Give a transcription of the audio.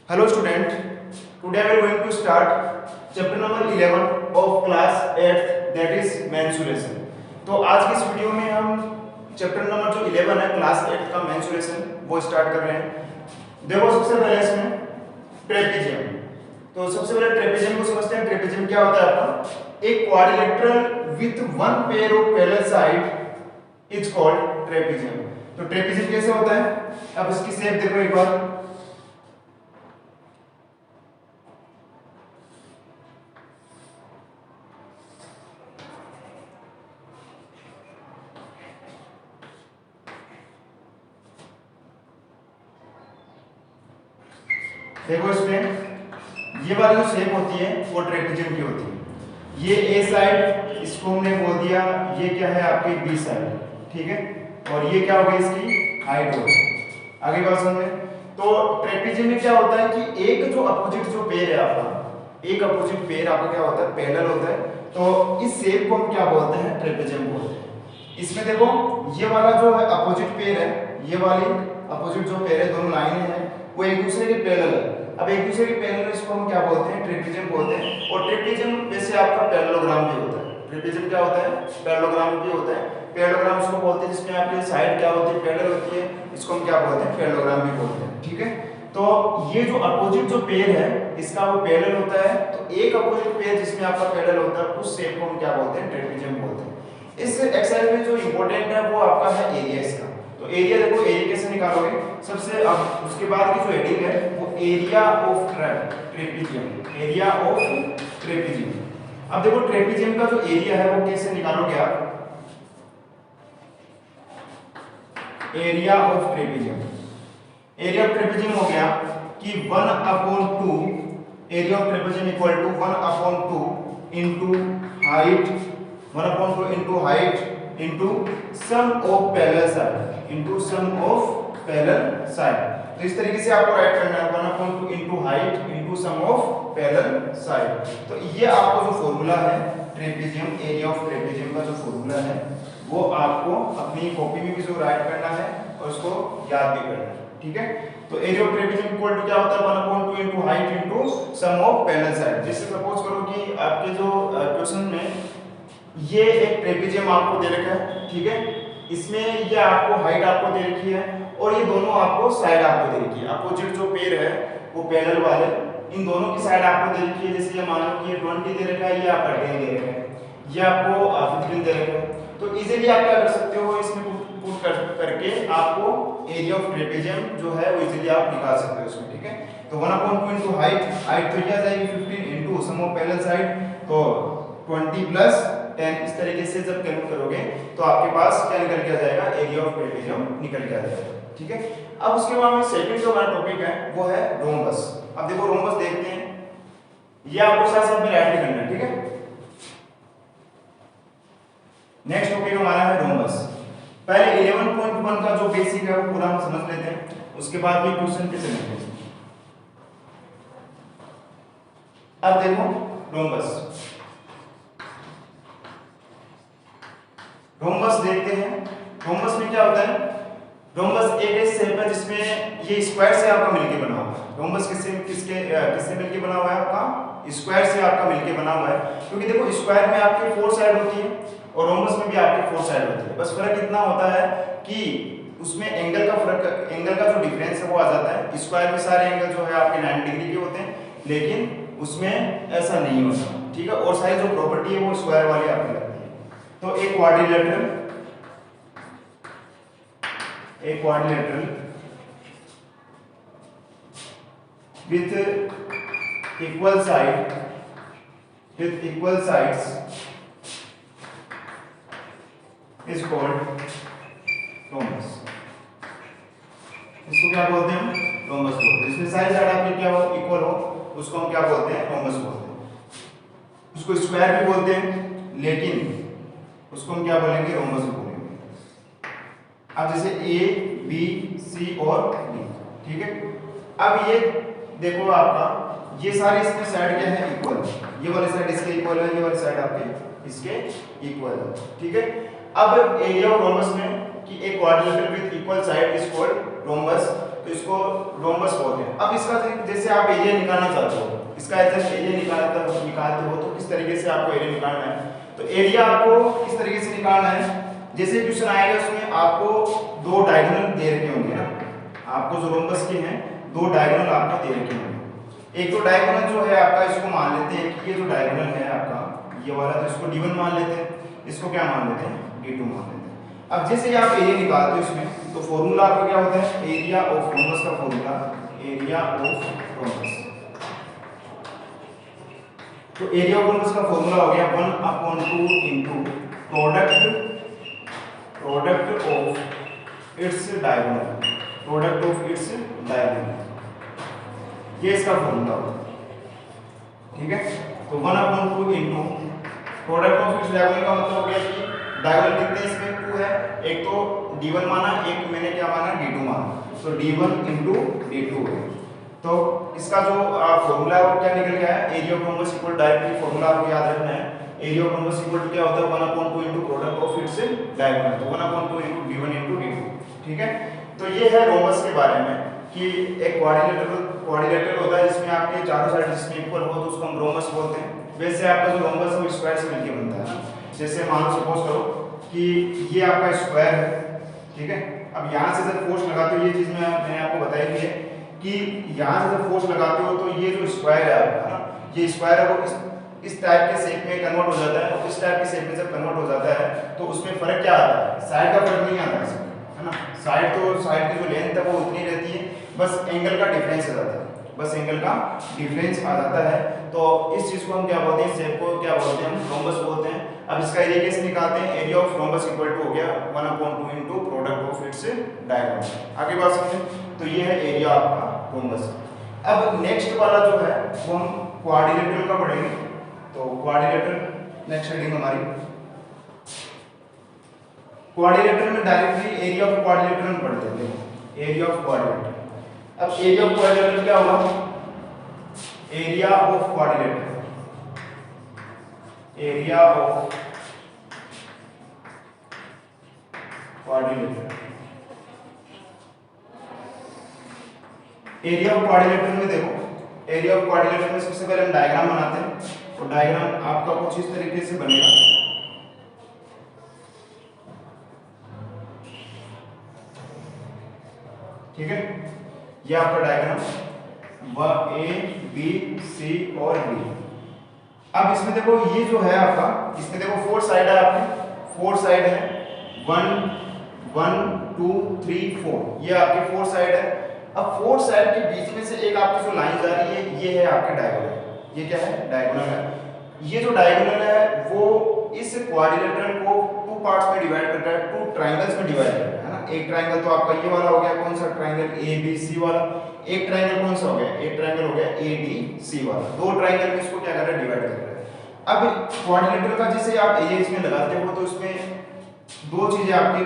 Hello student, today we are going to start chapter number 11 of class 8th that is mensuration। तो आज की इस video में हम चैप्टर नंबर जो 11 है क्लास 8 का mensuration वो स्टार्ट कर रहे हैं। देखो सबसे पहले इसमें ट्रेपेजियम। तो सबसे पहले ट्रेपेजियम को समझते हैं। ट्रेपेजियम क्या होता है आपका? एक quadrilateral with one pair of parallel side is called trapezium. तो ट्रेपेजियम कैसे होता है? अब इसकी शेप देखो एक बार। देखो इसमें ये वाली जो शेप होती है वो ट्रेपेजियम की होती है। ये ए साइड इसको हमने बोल दिया, ये क्या है आपकी बी साइड, ठीक है। और ये क्या होगी इसकी हाइट होगी। आगे बात समझ में। तो ट्रेपेजियम में क्या होता है कि एक जो अपोजिट जो पेयर है आपका, एक अपोजिट पेयर आपका क्या होता है पैरेलल होता है। तो इस शेप को हम क्या बोलते हैं? ट्रेपेजियम बोलते हैं। इसमें देखो ये वाला जो है अपोजिट पेयर है, ये वाली अपोजिट जो पेयर है, दोनों लाइनें हैं वो एक दूसरे के पैरेलल है। अब एक दूसरे के पैरेलल इसको हम क्या बोलते हैं? ट्रेपेजियम बोलते हैं। और ट्रेपेजियम वैसे आपका पैरेललोग्राम भी होता है। ट्रेपेजियम क्या होता है? पैरेललोग्राम भी होता है। पैरेललोग्राम उसको बोलते हैं जिसमें आपकी साइड क्या होती है पैरेलल होती है, इसको हम क्या बोलते हैं? पैरेललोग्राम भी बोलते हैं, ठीक है। तो ये जो अपोजिट जो पेयर है इसका वो पैरेलल होता है। तो एक अपोजिट पेयर जिसमें आपका पैरेलल होता है उस शेप को हम क्या बोलते हैं? ट्रेपेजियम बोलते हैं। इस एक्सरसाइज में जो इंपॉर्टेंट है वो आपका है एरिया इसका। तो एरिया देखो, एरिया कैसे निकालोगे? सबसे अब उसके बाद की जो हेडिंग है वो area of trapezium, area of trapezium. अब देखो ट्रेपेजियम का जो एरिया है वो कैसे निकालोगे आप? Area of trapezium, area of trapezium हो गया कि 1/2 area of trapezium equal to 1/2 into height, 1/2 into height into sum of parallel side, into sum of parallel side. तो इस तरीके से आपको राइट करना है 1/2 into height into sum of parallel side. तो ये आपको जो फॉर्मूला है ट्रेपेजियम, एरिया ऑफ ट्रेपेजियम का जो फॉर्मूला है वो आपको अपनी कॉपी में भी जो राइट करना है और उसको याद भी करना है, ठीक है। तो area of trapezium equal to क्या होता है? 1/2 into height into sum of parallel side. जैसे सपोज करो कि आपके जो क्वेश्चन में ये एक ट्रेपेजियम आपको दे रखा है, ठीक है। इसमें ये आपको हाइट आपको दे रखी है और ये दोनों आपको साइड आपको दे रखी है। अपोजिट जो पेयर है वो पैरेलल वाले, इन दोनों की साइड आपको दे रखी है। जैसे ये मान लो कि ये 20 दे रखा है, ये आपका 10 दे रखा है, ये आपको 15 दे रखा है। तो इजीली आप क्या कर सकते हो, इसमें पुट करके आपको एरिया ऑफ ट्रेपेजियम जो है वो इजीली आप निकाल सकते हो इसमें, ठीक है। तो 1/2 इनटू हाइट, हाइट तो क्या जाएगी 15 into sum of parallel side, तो 20 प्लस 10। इस तरीके से जब कैलकुलेट करोगे तो आपके पास क्या निकल के आ जाएगा? एरिया ऑफ ट्रेपेजियम निकल के आ जाएगा, ठीक है। अब उसके बाद में सेकंड जो हमारा टॉपिक है वो है रोम्बस। अब देखो रोम्बस देखते हैं, ये आपको साथ साथ में राइट करना है, ठीक है। नेक्स्ट टॉपिक हमारा है रोम्बस। पहले 11.1 का जो बेसिक है वो पूरा हम समझ लेते हैं, उसके बाद में क्वेश्चन पे चलेंगे। अब देखो रोम्बस, रोम्बस देखते हैं। रोम्बस में क्या होता है? रोम्बस एक ऐसी शेप है जिसमें ये स्क्वायर से आपका मिलके बना हुआ है। रोम्बस किससे मिलके बना हुआ है? आपका स्क्वायर से आपका मिलके बना हुआ है। क्योंकि देखो स्क्वायर में आपकी 4 साइड होती है और रोम्बस में भी आपकी 4 साइड होती है। बस फर्क इतना होता है कि उसमें एंगल का फर्क, एंगल का जो डिफरेंस है वो आ जाता है। स्क्वायर में सारे एंगल जो है आपके 90 डिग्री के होते हैं, लेकिन उसमें ऐसा नहीं होता, ठीक है। और सारी जो प्रॉपर्टी है वो स्क्वायर वाली आपकी लगती है। तो एक quadrilateral with equal sides is called rhombus। इसको क्या बोलते हैं? रोम्बस बोलते हैं। इसमें सारी साइड आपकी क्या हो? इक्वल हो, उसको हम क्या बोलते हैं? रोम्बस बोलते हैं। उसको स्क्वायर भी बोलते हैं, लेकिन उसको हम क्या बोलेंगे? रोम्बस बोलेंगे। अब जैसे ए बी सी और डी, ठीक है। अब ये देखो आपका ये सारे इसमें साइड क्या है? इक्वल। ये वाली साइड इसके इक्वल है, ये वाली साइड आपके इसके इक्वल है, ठीक है। अब एरिया ऑफ रोम्बस में कि एक quadrilateral with equal side is called rhombus. तो इसको रोम्बस बोलते हैं। अब इसका जैसे आप एरिया निकालना चाहते हो, इसका एरिया निकालते हो तो किस तरीके से आपको एरिया निकालना है। तो एरिया आपको किस तरीके से निकालना है, जैसे क्वेश्चन आएगा उसमें आपको दो डायगोनल दे रखे होंगे ना, आपको जो रोम्बस के हैं दो डायगोनल आपको दे रखे होंगे। एक तो डायगोनल जो है आपका, इसको मान लेते हैं कि ये जो डायगोनल है आपका ये वाला, तो इसको D1 मान लेते हैं, इसको क्या मान लेते हैं, D2 मान लेते हैं। अब जैसे ही आप एरिया निकालते हो इसमें, तो फॉर्मूला आपका क्या होता है, एरिया ऑफ रोम्बस का फॉर्मूला, एरिया ऑफ रोम्बस। तो एरिया ऑफ रोम्बस का फॉर्मूला हो गया 1/2 into product of its diagonal, product of its diagonal, ये इसका फॉर्मूला होगा। ठीक है, तो 1/2 into product of its diagonal का मतलब हो गया कि डायगोनल कितने इसमें 2 है, एक तो D1 माना, एक मैंने क्या माना, D2 माना, तो D1 इनटू D2 है। तो इसका जो फॉर्मूला है वो क्या निकल गया है, area of rhombus equal, directly formula आपको याद रखना है, एरिया ऑफ रोम्बस इक्वल क्या होता है 1/2 into product of its diagonal, तो 1/2 इनटू D1 इनटू D2। ठीक है, तो ये है रोम्बस के बारे में कि एक क्वाड्रिलेटरल होता है जिसमें आपके चारों साइड जिसमें इक्वल हो तो उसको हम रोम्बस बोलते हैं। वैसे आपका जो रोम्बस है वो स्क्वायर से मिलकर बनता है ना, जैसे मान लो सपोज करो कि ये आपका स्क्वायर है, ठीक है। अब यहाँ से जब फोर्स लगाते हो, ये चीज मैंने आपको बताई थी कि यहाँ से जब फोर्स लगाते हो तो ये जो स्क्वायर है आपका ना, ये स्क्वायर है वो इस टाइप के शेप में कन्वर्ट हो जाता है, और इस टाइप के शेप में जब कन्वर्ट हो जाता है तो उसमें फर्क क्या आता है, साइड का फर्क नहीं आता है ना, साइड की जो लेंथ है वो उतनी रहती है, बस एंगल का डिफरेंस आ जाता है, बस एंगल का डिफरेंस आ जाता है। तो इस चीज को हम क्या बोलते हैं, शेप को क्या बोलते हैं, हम रोम्बस बोलते हैं। अब इसका एरिया कैसे निकालते हैं, area of rhombus equal to हो गया 1/2 into product of its diagonal. आगे बात समझें, तो ये है एरिया आपका रोम्बस। अब नेक्स्ट वाला जो है वो हम क्वाड्रिलेटरल का पढ़ेंगे, तो क्वाड्रिलेटरल नेक्स्ट हेडिंग हमारी। क्वाड्रिलेटरल में डायरेक्टली एरिया ऑफ क्वाड्रिलेटरल में पढ़ते हैं, एरिया ऑफ क्वाड्रिलेटरल। अब एरिया ऑफ क्वाड्रिलेटरल क्या होगा, area of quadrilateral, area of quadrilateral, area of quadrilateral में देखो, एरिया ऑफ क्वाड्रिलेटरल में सबसे पहले हम डायग्राम बनाते हैं, तो डायग्राम आपका कुछ इस तरीके से बनेगा। ठीक है, ये आपका डायग्राम A B C और D। अब इसमें देखो ये जो है आपका, इसमें देखो 4 साइड है, आपकी 4 साइड है, 1 2 3 4, ये आपकी 4 साइड है। अब 4 साइड के बीच में से एक आपकी जो लाइन जा रही है ये है आपके डायगोनल, ये क्या है, डायगोनल है। ये जो डायगोनल है वो इस क्वाड्रिलेटरल को 2 पार्ट्स में डिवाइड करता है, 2 ट्रायंगल्स में डिवाइड करता है ना। एक ट्रायंगल तो आपका ये वाला हो गया, कौन सा ट्रायंगल, ABC वाला। एक ट्रायंगल कौन सा हो गया, एक ट्रायंगल हो गया ADC वाला। 2 ट्रायंगल में इसको क्या कर रहा है, डिवाइड कर रहा है। अब क्वाड्रिलेटरल का जैसे आप एरिया इसमें लगाते हो तो इसमें 2 चीजें आपकी